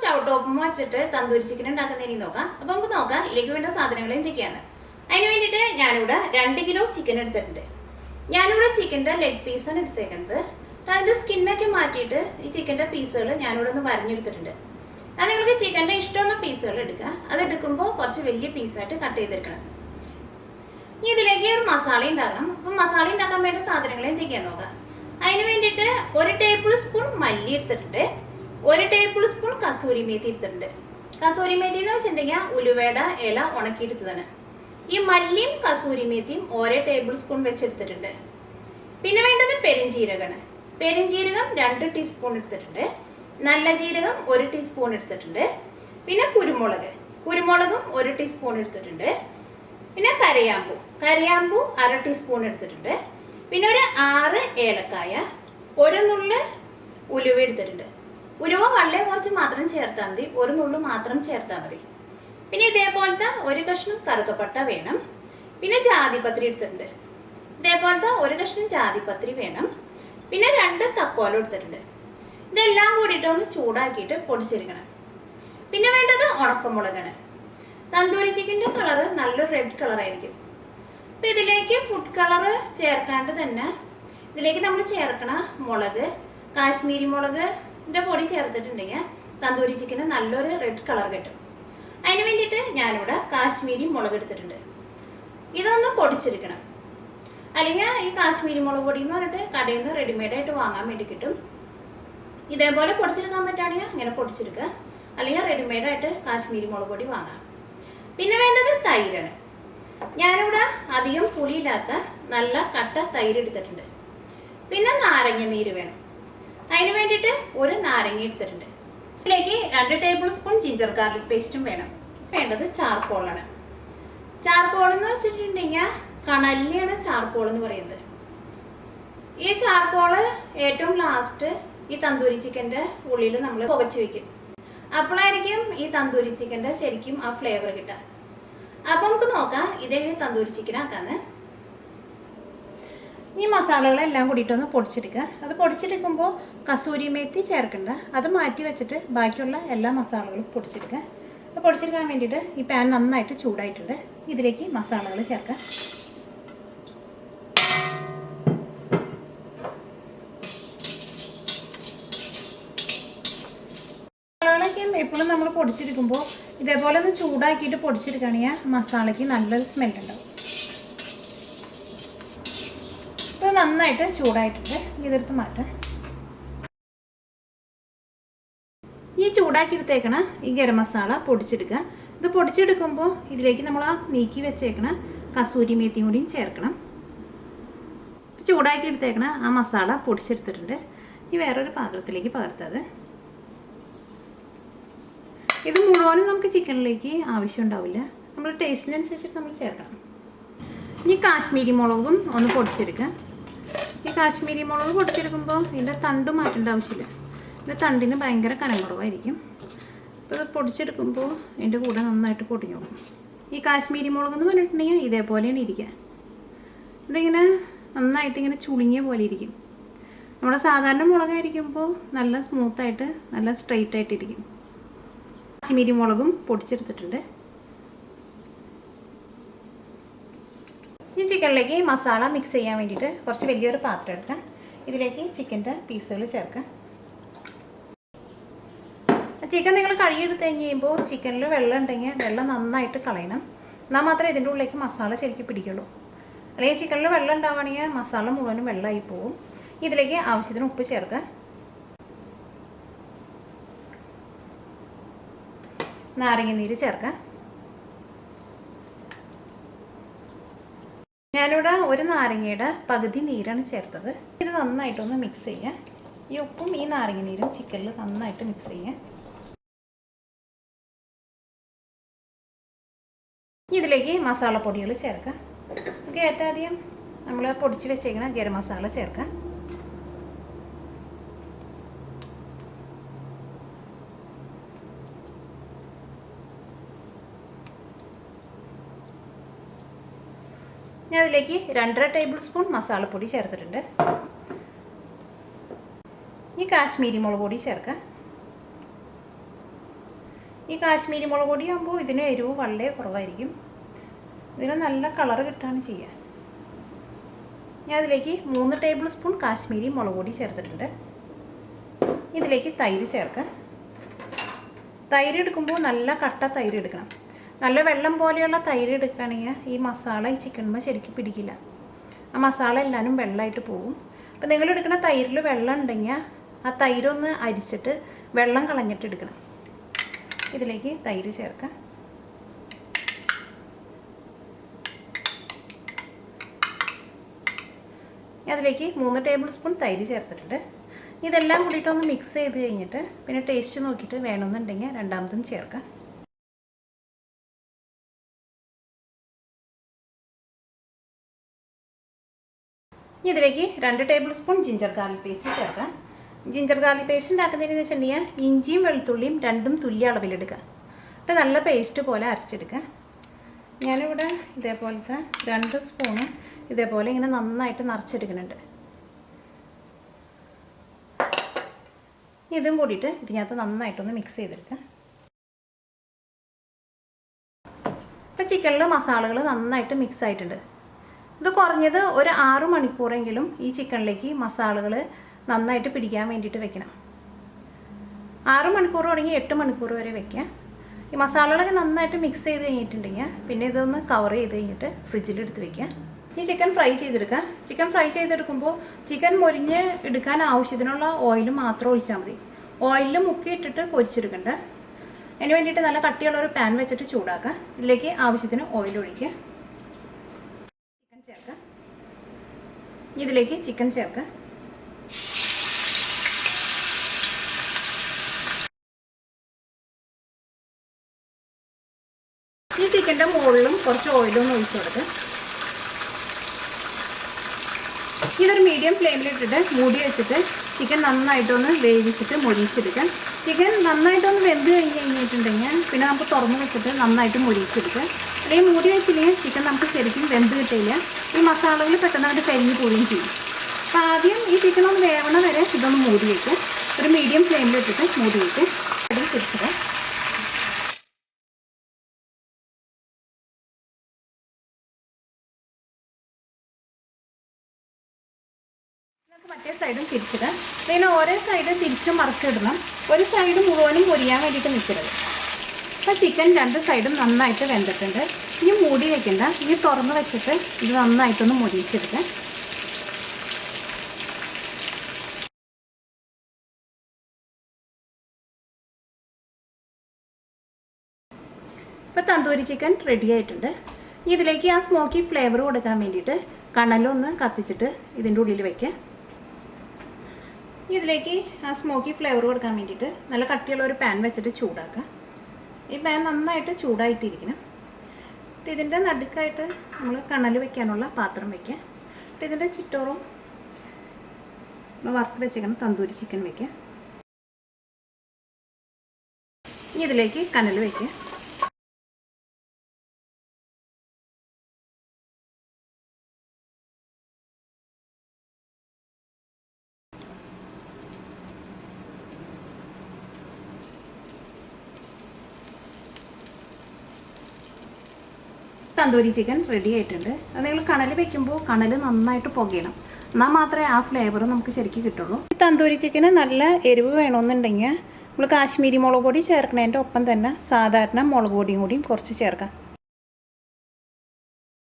Stove ടോപ്പും വെച്ചിട്ട് tandoori chicken ഉണ്ടാക്കുന്നതിന് നോക്കാം. അപ്പോൾ നമുക്ക് നോക്കാം ഇതിലേക്ക് വേണ്ട സാധനങ്ങൾ എന്തൊക്കെയാണ്. അതിന് വേണ്ടിയിട്ട് ഞാനിവിടെ 2 കിലോ ചിക്കൻ എടുത്തിട്ടുണ്ട്. ഞാനിവിടെ ചിക്കൻ്റെ ലെഗ് പീസാണ് എടുത്തേക്കുന്നത്. അതിൻ്റെ സ്കിന്നൊക്കെ മാറ്റിയിട്ട് ഈ ചിക്കൻ്റെ പീസുകൾ ഞാനിവിടെ ഒന്ന് വരഞ്ഞെടുത്തിട്ടുണ്ട്. അത് നിങ്ങൾക്ക് ചിക്കൻ്റെ ഇഷ്ടമുള്ള പീസുകൾ എടുക്കുക. അതെടുക്കുമ്പോൾ കുറച്ച് വലിയ പീസായിട്ട് കട്ട് ചെയ്തെടുക്കണം. ഇനി ഇതിലേക്ക് ഒരു മസാല ഉണ്ടാക്കണം. അപ്പം മസാല ഉണ്ടാക്കാൻ വേണ്ട സാധനങ്ങൾ എന്തൊക്കെയാണെന്ന് നോക്കാം. അതിന് വേണ്ടിയിട്ട് 1 ടേബിൾ സ്പൂൺ മല്ലി എടുത്തിട്ടുണ്ട്, 1 ടേബിൾ സ്പൂൺ കസൂരി മേത്തി എടുത്തിട്ടുണ്ട്. കസൂരി മേത്തി എന്ന് വെച്ചിട്ടുണ്ടെങ്കിൽ ഉലുവയുടെ ഇല ഉണക്കിയെടുത്തതാണ്. ഈ മല്ലിയും കസൂരി മേത്തിയും 1 ടേബിൾ സ്പൂൺ വെച്ചെടുത്തിട്ടുണ്ട്. പിന്നെ വേണ്ടത് പെരുംജീരകമാണ്. പെരുംജീരകം 2 ടീസ്പൂൺ എടുത്തിട്ടുണ്ട്. നല്ല ജീരകം 1 ടീസ്പൂൺ എടുത്തിട്ടുണ്ട്. പിന്നെ കുരുമുളകും 1 ടീസ്പൂൺ എടുത്തിട്ടുണ്ട്. പിന്നെ കരയാമ്പൂ 1/2 ടീസ്പൂൺ എടുത്തിട്ടുണ്ട്. പിന്നെ ഒരു 6 ഏലക്കായ, 1 നുള്ള് ഉലുവ എടുത്തിട്ടുണ്ട്. ഉലുവ വളരെ കുറച്ച് മാത്രം ചേർത്താൽ മതി, 1 നുള്ളു മാത്രം ചേർത്താൽ മതി. പിന്നെ ഇതേപോലത്തെ 1 കഷ്ണം കറുകപ്പട്ട വേണം. പിന്നെ ജാതിപത്രി എടുത്തിട്ടുണ്ട്. ഇതേപോലത്തെ 1 കഷ്ണം ജാതിപത്രി വേണം. പിന്നെ 2 തക്കോലം എടുത്തിട്ടുണ്ട്. ഇതെല്ലാം കൂടിയിട്ട് ഒന്ന് ചൂടാക്കിയിട്ട് പൊടിച്ചെടുക്കണം. പിന്നെ വേണ്ടത് ഉണക്കമുളകാണ്. തന്തൂരി ചിക്കൻ്റെ കളറ് നല്ലൊരു റെഡ് കളറായിരിക്കും. അപ്പം ഇതിലേക്ക് ഫുഡ് കളറ് ചേർക്കാണ്ട് തന്നെ ഇതിലേക്ക് നമ്മൾ ചേർക്കണ മുളക് കാശ്മീരി മുളകിൻ്റെ പൊടി ചേർത്തിട്ടുണ്ടെങ്കിൽ തന്തൂരി ചിക്കന് നല്ലൊരു റെഡ് കളർ കിട്ടും. അതിന് വേണ്ടിയിട്ട് ഞാനിവിടെ കാശ്മീരി മുളക് എടുത്തിട്ടുണ്ട്. ഇതൊന്ന് പൊടിച്ചെടുക്കണം. അല്ലെങ്കിൽ ഈ കാശ്മീരി മുളക് പൊടി എന്ന് പറഞ്ഞിട്ട് കടയിൽ നിന്ന് റെഡിമെയ്ഡായിട്ട് വാങ്ങാൻ വേണ്ടി കിട്ടും. ഇതേപോലെ പൊടിച്ചെടുക്കാൻ പറ്റുകയാണെങ്കിൽ ഇങ്ങനെ പൊടിച്ചെടുക്കുക, അല്ലെങ്കിൽ റെഡിമെയ്ഡായിട്ട് കാശ്മീരി മുളക് പൊടി വാങ്ങാം. പിന്നെ വേണ്ടത് തൈരാണ്. ഞാനിവിടെ അധികം പുളിയില്ലാത്ത നല്ല കട്ട തൈര് എടുത്തിട്ടുണ്ട്. പിന്നെ നാരങ്ങ നീര് വേണം. അതിന് വേണ്ടിയിട്ട് 1 നാരങ്ങ എടുത്തിട്ടുണ്ട്. ഇതിലേക്ക് 2 ടേബിൾ സ്പൂൺ ജിഞ്ചർ ഗാർലിക് പേസ്റ്റും വേണം. വേണ്ടത് ചാർക്കോളാണ്. ചാർക്കോൾ എന്ന് വെച്ചിട്ടുണ്ടെങ്കിൽ കണലിനെയാണ് ചാർക്കോൾ എന്ന് പറയുന്നത്. ഈ ചാർക്കോള് ഏറ്റവും ലാസ്റ്റ് ഈ തന്തൂരി ചിക്കൻ്റെ ഉള്ളിൽ നമ്മൾ പുകച്ച് വയ്ക്കും. അപ്പോഴായിരിക്കും ഈ തന്തൂരി ചിക്കൻ്റെ ശരിക്കും ആ ഫ്ലേവർ കിട്ടുക. അപ്പോൾ നമുക്ക് നോക്കാം ഇതെങ്ങനെ തന്തൂരി ചിക്കൻ ആക്കാന്ന്. ഈ മസാലകളെല്ലാം കൂടിയിട്ടൊന്ന് പൊടിച്ചെടുക്കുക. അത് പൊടിച്ചെടുക്കുമ്പോൾ കസൂരി മേത്തി ചേർക്കണ്ട, അത് മാറ്റി വെച്ചിട്ട് ബാക്കിയുള്ള എല്ലാ മസാലകളും പൊടിച്ചെടുക്കുക. അപ്പോൾ പൊടിച്ചെടുക്കാൻ വേണ്ടിയിട്ട് ഈ പാൻ നന്നായിട്ട് ചൂടായിട്ടുണ്ട്. ഇതിലേക്ക് മസാലകൾ ചേർക്കുക. എപ്പോഴും നമ്മൾ പൊടിച്ചെടുക്കുമ്പോൾ ഇതേപോലെ ഒന്ന് ചൂടാക്കിയിട്ട് പൊടിച്ചെടുക്കുകയാണെങ്കിൽ മസാലയ്ക്ക് നല്ലൊരു സ്മെല്ലുണ്ടാവും. ഇപ്പോൾ നന്നായിട്ട് ചൂടായിട്ടുണ്ട്. ഇതെടുത്ത് മാറ്റാം. ഈ ചൂടാക്കിയെടുത്തേക്കണ ഈ ഗരം മസാല പൊടിച്ചെടുക്കുക. ഇത് പൊടിച്ചെടുക്കുമ്പോൾ ഇതിലേക്ക് നമ്മൾ ആ നീക്കി വെച്ചേക്കണ കസൂരി മേത്തിയും കൂടിയും ചേർക്കണം. ചൂടാക്കിയെടുത്തേക്കണ ആ മസാല പൊടിച്ചെടുത്തിട്ടുണ്ട്. ഈ വേറൊരു പാത്രത്തിലേക്ക് പകർത്തത്. ഇത് മുഴുവനും നമുക്ക് ചിക്കനിലേക്ക് ആവശ്യം ഉണ്ടാവില്ല, നമ്മൾ ടേസ്റ്റിനനുസരിച്ചിട്ട് നമ്മൾ ചേർക്കണം. ഇനി കാശ്മീരി മുളകും ഒന്ന് പൊടിച്ചെടുക്കുക. ഈ കാശ്മീരി മുളക് പൊടിച്ചെടുക്കുമ്പോൾ ഇതിൻ്റെ തണ്ട് മാറ്റേണ്ട ആവശ്യമില്ല. ഇതിൻ്റെ തണ്ടിന് ഭയങ്കര കനം കുറവായിരിക്കും. അപ്പോൾ ഇത് പൊടിച്ചെടുക്കുമ്പോൾ ഇതിൻ്റെ കൂടെ നന്നായിട്ട് പൊടിഞ്ഞോളും. ഈ കാശ്മീരി മുളക് എന്ന് പറഞ്ഞിട്ടുണ്ടെങ്കിൽ ഇതേപോലെയാണ് ഇരിക്കുക. ഇതിങ്ങനെ നന്നായിട്ട് ഇങ്ങനെ ചുളുങ്ങിയ പോലെ ഇരിക്കും. നമ്മുടെ സാധാരണ മുളകായിരിക്കുമ്പോൾ നല്ല സ്മൂത്തായിട്ട് നല്ല സ്ട്രെയിറ്റ് ആയിട്ടിരിക്കും. കാശ്മീരി മുളകും പൊടിച്ചെടുത്തിട്ടുണ്ട്. ഈ ചിക്കനിലേക്ക് മസാല മിക്സ് ചെയ്യാൻ വേണ്ടിയിട്ട് കുറച്ച് വലിയൊരു പാത്രം എടുക്കാം. ഇതിലേക്ക് ചിക്കൻ്റെ പീസുകൾ ചേർക്കാം. ചിക്കൻ നിങ്ങൾ കഴുകിയെടുത്ത് കഴിയുമ്പോൾ ചിക്കനിൽ വെള്ളം ഉണ്ടെങ്കിൽ വെള്ളം നന്നായിട്ട് കളയണം. എന്നാൽ മാത്രമേ ഇതിൻ്റെ ഉള്ളിലേക്ക് മസാല ശരിക്കും പിടിക്കുള്ളൂ. അല്ലെങ്കിൽ ചിക്കനിൽ വെള്ളം ഉണ്ടാവുകയാണെങ്കിൽ മസാല മുഴുവനും വെള്ളമായി പോവും. ഇതിലേക്ക് ആവശ്യത്തിന് ഉപ്പ് ചേർക്കുക. നാരങ്ങ നീര് ചേർക്കാം. ഞാനിവിടെ 1 നാരങ്ങയുടെ പകുതി നീരാണ് ചേർത്തത്. ഇത് നന്നായിട്ടൊന്ന് മിക്സ് ചെയ്യാം. ഈ ഉപ്പും ഈ നാരങ്ങ നീരും ചിക്കനിൽ നന്നായിട്ട് മിക്സ് ചെയ്യാം. ഇതിലേക്ക് മസാലപ്പൊടികൾ ചേർക്കാം. നമുക്ക് ഏറ്റവും ആദ്യം നമ്മൾ പൊടിച്ച് വെച്ചേക്കണ ഗരം മസാല ചേർക്കാം. ഞാൻ അതിലേക്ക് 2.5 ടേബിൾ സ്പൂൺ മസാലപ്പൊടി ചേർത്തിട്ടുണ്ട്. ഈ കാശ്മീരി മുളക് പൊടി ചേർക്കാം. ഈ കാശ്മീരി മുളക് പൊടി ആകുമ്പോൾ ഇതിന് എരിവ് വളരെ കുറവായിരിക്കും. ഇതിന് നല്ല കളർ കിട്ടാണ് ചെയ്യുക. ഞാൻ അതിലേക്ക് 3 ടേബിൾ സ്പൂൺ കാശ്മീരി മുളക് പൊടി ചേർത്തിട്ടുണ്ട്. ഇതിലേക്ക് തൈര് ചേർക്കാം. തൈര് എടുക്കുമ്പോൾ നല്ല കട്ട തൈര് എടുക്കണം. നല്ല വെള്ളം പോലെയുള്ള തൈര് എടുക്കുകയാണെങ്കിൽ ഈ മസാല ഈ ചിക്കനുമ്പോൾ ശരിക്കും പിടിക്കില്ല. ആ മസാല എല്ലാവരും വെള്ളമായിട്ട് പോകും. അപ്പോൾ നിങ്ങൾ എടുക്കുന്ന തൈരിൽ വെള്ളം ഉണ്ടെങ്കിൽ ആ തൈരൊന്ന് അരിച്ചിട്ട് വെള്ളം കളഞ്ഞിട്ട് എടുക്കണം. ഇതിലേക്ക് തൈര് ചേർക്കാം. അതിലേക്ക് 3 ടേബിൾ സ്പൂൺ തൈര് ചേർത്തിട്ടുണ്ട്. ഇതെല്ലാം കൂടിയിട്ടൊന്ന് മിക്സ് ചെയ്ത് കഴിഞ്ഞിട്ട് പിന്നെ ടേസ്റ്റ് നോക്കിയിട്ട് വേണമെന്നുണ്ടെങ്കിൽ രണ്ടാമതും ചേർക്കാം. ഇതിലേക്ക് 2 table spoon ginger garlic paste ചേർക്കാം. ജിഞ്ചർ ഗാർലിക് പേസ്റ്റ് ഉണ്ടാക്കുന്നതെന്ന് വെച്ചിട്ടുണ്ടെങ്കിൽ ഇഞ്ചിയും വെളുത്തുള്ളിയും രണ്ടും തുല്യ അളവിലെടുക്കുക. എന്നിട്ട് നല്ല പേസ്റ്റ് പോലെ അരച്ചെടുക്കുക. ഞാനിവിടെ ഇതേപോലത്തെ 2 സ്പൂണ് ഇതേപോലെ ഇങ്ങനെ നന്നായിട്ട് നിറച്ചെടുക്കുന്നുണ്ട്. ഇതും കൂടിയിട്ട് ഇതിനകത്ത് നന്നായിട്ടൊന്ന് മിക്സ് ചെയ്തെടുക്കുക. ഇപ്പോൾ ചിക്കനിൽ മസാലകൾ നന്നായിട്ട് മിക്സ് ആയിട്ടുണ്ട്. ഇത് കുറഞ്ഞത് ഒരു 6 മണിക്കൂറെങ്കിലും ഈ ചിക്കനിലേക്ക് മസാലകൾ നന്നായിട്ട് പിടിക്കാൻ വേണ്ടിയിട്ട് വെക്കണം. 6 മണിക്കൂർ തുടങ്ങി 8 മണിക്കൂർ വരെ വെക്കുക. ഈ മസാലകളൊക്കെ നന്നായിട്ട് മിക്സ് ചെയ്ത് കഴിഞ്ഞിട്ടുണ്ടെങ്കിൽ പിന്നെ ഇതൊന്ന് കവർ ചെയ്ത് കഴിഞ്ഞിട്ട് ഫ്രിഡ്ജിലെടുത്ത് വെക്കുക. ഈ ചിക്കൻ ഫ്രൈ ചെയ്തെടുക്കുക. ചിക്കൻ ഫ്രൈ ചെയ്തെടുക്കുമ്പോൾ ചിക്കൻ മൊരിഞ്ഞ് എടുക്കാൻ ആവശ്യത്തിനുള്ള ഓയിൽ മാത്രം ഒഴിച്ചാൽ മതി. ഓയിലിൽ മുക്കിയിട്ടിട്ട് പൊരിച്ചെടുക്കണ്ട. അതിന് വേണ്ടിയിട്ട് നല്ല കട്ടിയുള്ള ഒരു പാൻ വെച്ചിട്ട് ചൂടാക്കുക. ഇതിലേക്ക് ആവശ്യത്തിന് ഓയിൽ ഒഴിക്കുക. ചിക്കൻ ചേർക്കുക. ഇതിലേക്ക് ചിക്കൻ ചേർക്കുക. ഈ ചിക്കൻ്റെ മുകളിലും കുറച്ച് ഓയിലൊന്ന് ഒഴിച്ചു കൊടുക്കുക. ഇതൊരു മീഡിയം ഫ്ലെയിമിലിട്ടിട്ട് മൂടി വെച്ചിട്ട് ചിക്കൻ നന്നായിട്ടൊന്ന് വേവിച്ചിട്ട് മൊരിച്ചെടുക്കാം. ചിക്കൻ നന്നായിട്ടൊന്ന് വെന്ത് കഴിഞ്ഞിട്ടുണ്ടെങ്കിൽ പിന്നെ നമുക്ക് തുറന്ന് വെച്ചിട്ട് നന്നായിട്ട് മൊരിച്ചെടുക്കാം. അല്ലെങ്കിൽ മൂടി വെച്ചില്ലെങ്കിൽ ചിക്കൻ നമുക്ക് ശരിക്കും വെന്ത് കിട്ടില്ല. ഈ മസാലകൾ പെട്ടെന്നായിട്ട് കരിഞ്ഞ് പോവുകയും ചെയ്യും. അപ്പോൾ ആദ്യം ഈ ചിക്കൻ ഒന്ന് വേവണ വരെ ഇതൊന്ന് മൂടി വയ്ക്കുക. ഒരു മീഡിയം ഫ്ലെയിമിലിട്ടിട്ട് മൂടി വയ്ക്കുക. അത് തിരിച്ചിടാം. മറ്റേ സൈഡും തിരിച്ചിടുക. ഇതിന് ഓരോ സൈഡ് തിരിച്ചും മറിച്ചിടണം. ഒരു സൈഡ് മുഴുവനും പൊരിയാൻ വേണ്ടിയിട്ട് നിൽക്കരുത്. അപ്പോൾ ചിക്കൻ 2 സൈഡും നന്നായിട്ട് വെന്തിട്ടുണ്ട്. ഇനി മൂടി വയ്ക്കണ്ട. ഇനി തുറന്ന് വെച്ചിട്ട് ഇത് നന്നായിട്ടൊന്ന് മൊരിച്ചെടുക്കുക. ഇപ്പോൾ തന്തൂരി ചിക്കൻ റെഡി ആയിട്ടുണ്ട്. ഇതിലേക്ക് ആ സ്മോക്കി ഫ്ലേവർ കൊടുക്കാൻ വേണ്ടിയിട്ട് കണലൊന്ന് കത്തിച്ചിട്ട് ഇതിൻ്റെ ഉള്ളിൽ വയ്ക്കുക. ഇതിലേക്ക് ആ സ്മോക്കി ഫ്ലേവർ കൊടുക്കാൻ വേണ്ടിയിട്ട് നല്ല കട്ടിയുള്ള ഒരു പാൻ വെച്ചിട്ട് ചൂടാക്കുക. ഈ പാൻ നന്നായിട്ട് ചൂടായിട്ടിരിക്കണം. ഇതിൻ്റെ നടുക്കായിട്ട് നമ്മൾ കണൽ വെക്കാനുള്ള പാത്രം വയ്ക്കുക. ഇതിൻ്റെ ചിറ്റോറും വറുത്ത് വെച്ചേക്കണം തന്തൂരി ചിക്കൻ വയ്ക്കുക. ഇതിലേക്ക് കനൽ വയ്ക്കുക. തന്തൂരി ചിക്കൻ റെഡി ആയിട്ടുണ്ട്. അത് നിങ്ങൾ കണൽ വെക്കുമ്പോൾ കണൽ നന്നായിട്ട് പുകയണം. എന്നാൽ മാത്രമേ ആ ഫ്ലേവർ നമുക്ക് ശരിക്കും കിട്ടുള്ളൂ. ഈ തന്തൂരി ചിക്കന് നല്ല എരിവ് വേണമെന്നുണ്ടെങ്കിൽ നമ്മൾ കാശ്മീരി മുളക് പൊടി ചേർക്കുന്നതിൻ്റെ ഒപ്പം തന്നെ സാധാരണ മുളക് പൊടിയും കൂടിയും കുറച്ച് ചേർക്കാം.